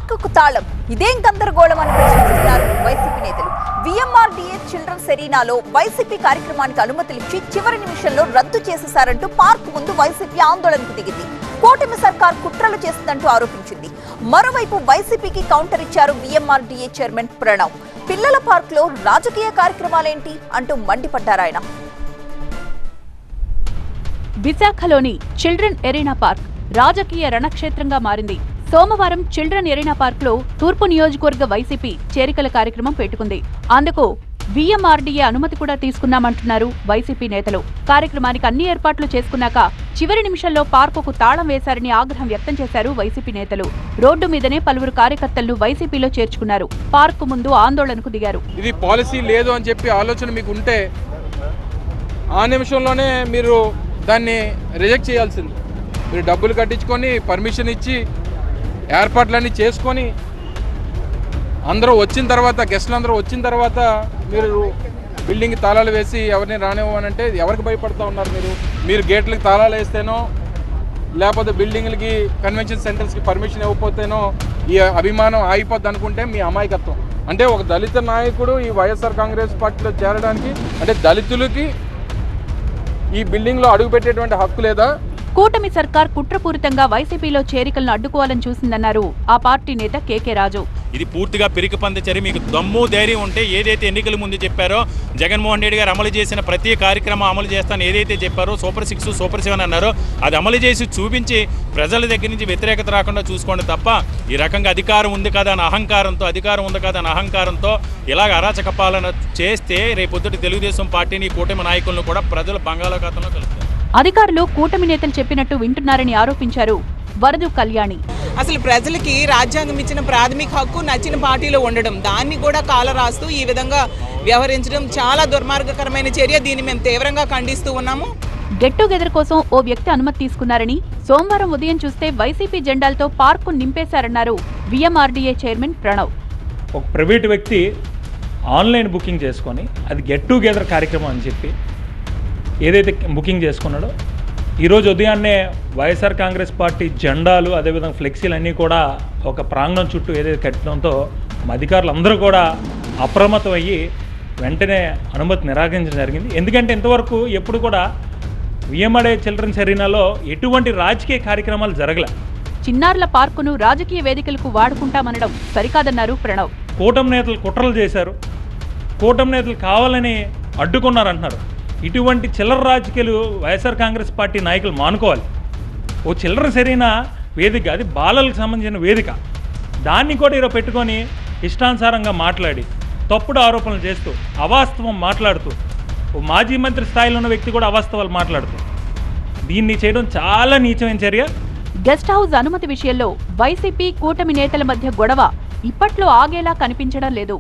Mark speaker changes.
Speaker 1: పార్కుకు తాళం, ఇదేం గందరగోళం అని ప్రశ్నిస్తున్నారు వైసీపీ నేతలు. విఎంఆర్డీఏ చిల్డ్రన్స్ ఎరీనాలో వైసీపీ కార్యక్రమానికి అనుమతులిచ్చి చివరి నిమిషంలో రద్దు చేసేశారంటూ పార్క్ ముందు వైసీపీ ఆందోళనకు దిగింది. కూటమి సర్కార్ కుట్రలు చేస్తుందంటూ ఆరోపించింది. మరోవైపు వైసీపీకి కౌంటర్ ఇచ్చారు విఎంఆర్డీఏ చైర్మన్ ప్రణవ్. పిల్లల పార్క్ లో రాజకీయ కార్యక్రమాలేంటి అంటూ మండిపడ్డారాయన.
Speaker 2: విశాఖలోని చిల్డ్రన్ ఎరీనా పార్క్ రాజకీయ రణక్షేత్రంగా మారింది. సోమవారం చిల్డ్రన్ ఎరీనా పార్క్ లో తూర్పు నియోజకవర్గ వైసీపీ చేరికల కార్యక్రమం పెట్టుకుంది. అందుకు విఎంఆర్డీఏ అనుమతి కూడా తీసుకున్నామంటున్నారు వైసీపీ నేతలు. కార్యక్రమానికి అన్ని ఏర్పాట్లు చేసుకున్నాక చివరి నిమిషంలో పార్కుకు తాళం వేశారని ఆగ్రహం వ్యక్తం చేశారు వైసీపీ నేతలు. రోడ్డు మీదనే పలువురు కార్యకర్తలను వైసీపీలో చేర్చుకున్నారు. పార్కు ముందు ఆందోళనకు దిగారు.
Speaker 3: ఇది పాలసీ లేదు అని చెప్పి ఆలోచన మీకు ఉంటే ఆ నిమిషంలోనే మీరు దాన్ని రిజెక్ట్ చేయాల్సింది. మీరు డబ్బులు కట్టించుకొని పర్మిషన్ ఇచ్చి ఏర్పాట్లన్నీ చేసుకొని అందరూ వచ్చిన తర్వాత, గెస్టులు అందరూ వచ్చిన తర్వాత మీరు బిల్డింగ్కి తాళాలు వేసి ఎవరిని రానివ్వనంటే ఎవరికి భయపడుతూ ఉన్నారు? మీరు గేట్లకి తాళాలు వేస్తేనో లేకపోతే బిల్డింగ్లకి కన్వెన్షన్ సెంటర్స్కి పర్మిషన్ ఇవ్వకపోతేనో ఈ అభిమానం ఆగిపోద్ది అనుకుంటే మీ అమాయకత్వం. అంటే ఒక దళిత నాయకుడు ఈ వైఎస్ఆర్ కాంగ్రెస్ పార్టీలో చేరడానికి, అంటే దళితులకి ఈ బిల్డింగ్లో అడుగుపెట్టేటువంటి హక్కు లేదా?
Speaker 2: కూటమి సర్కార్ కుట్రపూరితంగా వైసీపీలో చేరికలను అడ్డుకోవాలని చూసిందన్నారు ఆ పార్టీ నేత కేకే రాజు.
Speaker 4: ఇది పూర్తిగా పిరికిపంది చర్య. మీకు దమ్ము ధైర్యం ఉంటే ఏదైతే ఎన్నికల ముందు చెప్పారో, జగన్మోహన్ రెడ్డి గారు అమలు చేసిన ప్రతి కార్యక్రమం అమలు చేస్తాను ఏదైతే చెప్పారో, సూపర్ 6 సూపర్ 7 అన్నారో అది అమలు చేసి చూపించి ప్రజల దగ్గర నుంచి వ్యతిరేకత రాకుండా చూసుకోండి తప్ప ఈ రకంగా అధికారం ఉంది కదా అని అహంకారంతో ఇలాగ అరాచక పాలన చేస్తే రేపొద్దుటి తెలుగుదేశం పార్టీని, కూటమి నాయకులను కూడా ప్రజలు బంగాళాఖాతంలో కలుపుతారు.
Speaker 2: అధికారులు కూటమి నేతలు చెప్పినట్టు వింటున్నారని ఆరోపించారు వరదు కళ్యాణి.
Speaker 5: అసలు ప్రజలకి రాజ్యాంగం ఇచ్చిన ప్రాథమిక హక్కు నచ్చిన పార్టీలో ఉండడం, దాన్ని కూడా కాలరాస్తూ ఈ విధంగా వ్యవహరించడం చాలా దుర్మార్గకరమైన చర్య. దీన్ని మేము తీవ్రంగా ఖండిస్తూ ఉన్నాము.
Speaker 2: గెట్ టుగెదర్ కోసం ఓ వ్యక్తి అనుమతి తీసుకున్నారని, సోమవారం ఉదయం చూస్తే వైసీపీ జెండాలతో పార్కు నింపేశారన్నారు విఎంఆర్డీఏ చైర్మన్ ప్రణవ్.
Speaker 6: ఒక ప్రైవేటు వ్యక్తి ఆన్లైన్ బుకింగ్ చేసుకొని అది గెట్ టుగెదర్ కార్యక్రమం అని చెప్పి ఏదైతే బుకింగ్ చేసుకున్నాడో, ఈరోజు ఉదయాన్నే వైఎస్ఆర్ కాంగ్రెస్ పార్టీ జెండాలు అదేవిధంగా ఫ్లెక్సీలు అన్నీ కూడా ఒక ప్రాంగణం చుట్టూ ఏదైతే కట్టడంతో అధికారులు అందరూ కూడా అప్రమత్తం అయ్యి వెంటనే అనుమతి నిరాకరించడం జరిగింది. ఎందుకంటే ఇంతవరకు ఎప్పుడు కూడా విఎంఆర్డీఏ చిల్డ్రన్స్ ఎరీనాలో ఎటువంటి రాజకీయ కార్యక్రమాలు జరగలే.
Speaker 2: చిన్నారుల పార్కును రాజకీయ వేదికలకు వాడుకుంటామనడం సరికాదన్నారు ప్రణవ్.
Speaker 6: కూటమి నేతలు కుట్రలు చేశారు, కూటమి నేతలు కావాలని అడ్డుకున్నారంటున్నారు. ఇటువంటి చిల్లర రాజకీయాలు వైఎస్ఆర్ కాంగ్రెస్ పార్టీ నాయకులు మానుకోవాలి. ఓ చిల్లర సరైన వేదిక, అది బాలలకు సంబంధించిన వేదిక, దాన్ని కూడా ఈరోజు పెట్టుకొని ఇష్టానుసారంగా మాట్లాడి తప్పుడు ఆరోపణలు చేస్తూ అవాస్తవం మాట్లాడుతూ ఓ మాజీ మంత్రి స్థాయిలో ఉన్న వ్యక్తి కూడా అవాస్తవాలు మాట్లాడుతూ దీన్ని చేయడం చాలా నీచమైన చర్య.
Speaker 2: గెస్ట్ హౌస్ అనుమతి విషయంలో వైసీపీ కూటమి నేతల మధ్య గొడవ ఇప్పట్లో ఆగేలా కనిపించడం లేదు.